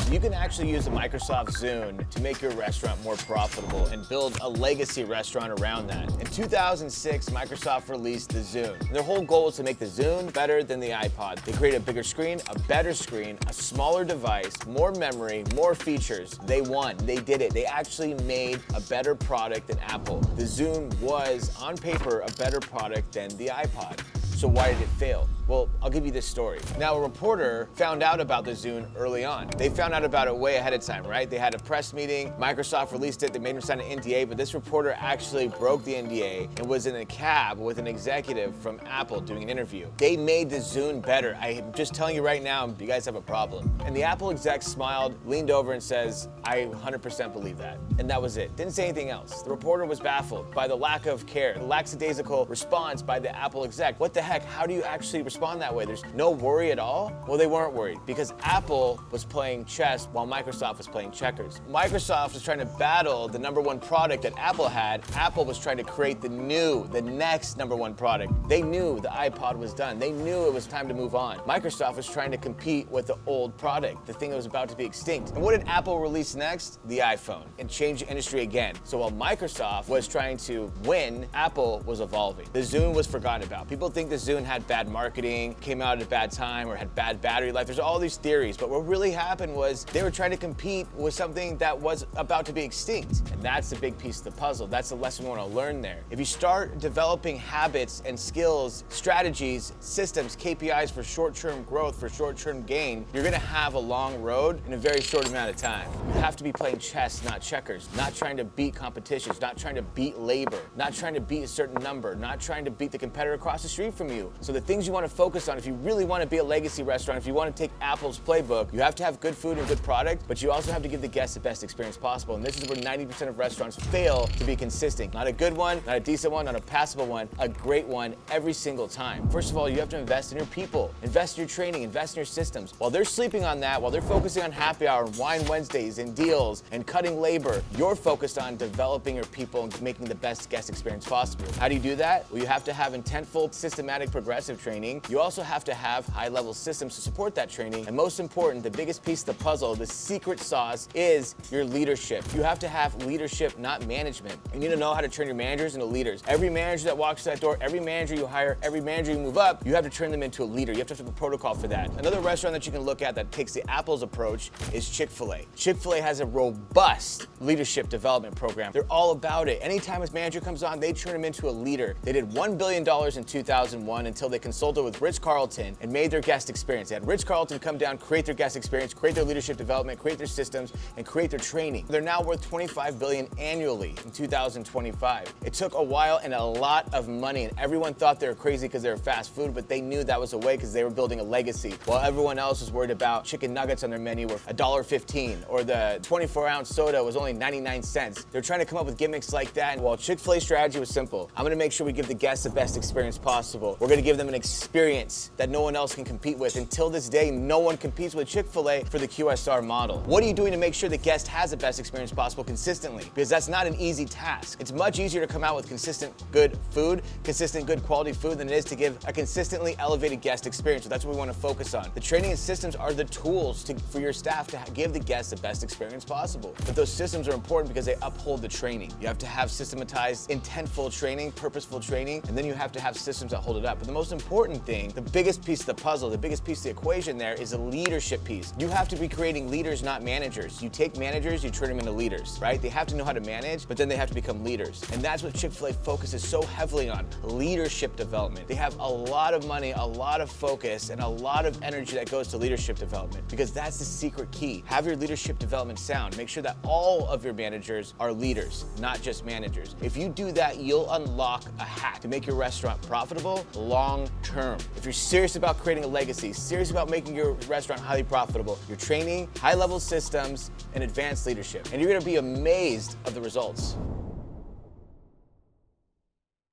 You can actually use the Microsoft Zune to make your restaurant more profitable and build a legacy restaurant around that. In 2006, Microsoft released the Zune. Their whole goal was to make the Zune better than the iPod. They created a bigger screen, a better screen, a smaller device, more memory, more features. They won. They did it. They actually made a better product than Apple. The Zune was, on paper, a better product than the iPod. So why did it fail? Well, I'll give you this story. Now, a reporter found out about the Zune early on. They found out about it way ahead of time, right? They had a press meeting, Microsoft released it, they made him sign an NDA, but this reporter actually broke the NDA and was in a cab with an executive from Apple doing an interview. They made the Zune better. I'm just telling you right now, you guys have a problem. And the Apple exec smiled, leaned over and says, I 100% believe that. And that was it. Didn't say anything else. The reporter was baffled by the lack of care, the lackadaisical response by the Apple exec. What the heck? How do you actually respond that way? There's no worry at all? Well, they weren't worried because Apple was playing chess while Microsoft was playing checkers. Microsoft was trying to battle the #1 product that Apple had. Apple was trying to create the next #1 product. They knew the iPod was done. They knew it was time to move on. Microsoft was trying to compete with the old product, the thing that was about to be extinct. And what did Apple release next? The iPhone, and change the industry again. So while Microsoft was trying to win, Apple was evolving. The Zune was forgotten about. People think the Zune had bad marketing, came out at a bad time, or had bad battery life. There's all these theories, but what really happened was they were trying to compete with something that was about to be extinct. And that's the big piece of the puzzle. That's the lesson we want to learn there. If you start developing habits and skills, strategies, systems, KPIs for short-term growth, for short-term gain, you're gonna have a long road in a very short amount of time. You have to be playing chess, not checkers, not trying to beat competitions, not trying to beat labor, not trying to beat a certain number, not trying to beat the competitor across the street from you. So the things you want to focus on, if you really want to be a legacy restaurant, if you want to take Apple's playbook, you have to have good food and good product, but you also have to give the guests the best experience possible. And this is where 90% of restaurants fail to be consistent. Not a good one, not a decent one, not a passable one, a great one every single time. First of all, you have to invest in your people, invest in your training, invest in your systems. While they're sleeping on that, while they're focusing on happy hour, wine Wednesdays, and deals, and cutting labor, you're focused on developing your people and making the best guest experience possible. How do you do that? Well, you have to have intentful, systematic, progressive training. You also have to have high-level systems to support that training. And most important, the biggest piece of the puzzle, the secret sauce, is your leadership. You have to have leadership, not management. You need to know how to turn your managers into leaders. Every manager that walks through that door, every manager you hire, every manager you move up, you have to turn them into a leader. You have to have a protocol for that. Another restaurant that you can look at that takes the Apple's approach is Chick-fil-A. Chick-fil-A has a robust leadership development program. They're all about it. Anytime a manager comes on, they turn him into a leader. They did $1 billion in 2001 until they consulted with Ritz-Carlton and made their guest experience. They had Ritz-Carlton come down, create their guest experience, create their leadership development, create their systems, and create their training. They're now worth $25 billion annually in 2025. It took a while and a lot of money, and everyone thought they were crazy because they were fast food, but they knew that was a way because they were building a legacy, while everyone else was worried about chicken nuggets on their menu were $1.15, or the 24-ounce soda was only 99 cents. They're trying to come up with gimmicks like that, and while Chick-fil-A's strategy was simple, I'm gonna make sure we give the guests the best experience possible. We're gonna give them an experience that no one else can compete with. Until this day, no one competes with Chick-fil-A for the QSR model. What are you doing to make sure the guest has the best experience possible consistently? Because that's not an easy task. It's much easier to come out with consistent good food, consistent good quality food, than it is to give a consistently elevated guest experience. So that's what we want to focus on. The training and systems are the tools for your staff to give the guests the best experience possible. But those systems are important because they uphold the training. You have to have systematized, intentful training, purposeful training, and then you have to have systems that hold it up. But the most important thing, the biggest piece of the puzzle, the biggest piece of the equation there is a leadership piece. You have to be creating leaders, not managers. You take managers, you turn them into leaders, right? They have to know how to manage, but then they have to become leaders. And that's what Chick-fil-A focuses so heavily on, leadership development. They have a lot of money, a lot of focus, and a lot of energy that goes to leadership development, because that's the secret key. Have your leadership development sound. Make sure that all of your managers are leaders, not just managers. If you do that, you'll unlock a hack to make your restaurant profitable long term. If you're serious about creating a legacy, serious about making your restaurant highly profitable, your training, high-level systems, and advanced leadership. And you're gonna be amazed of the results.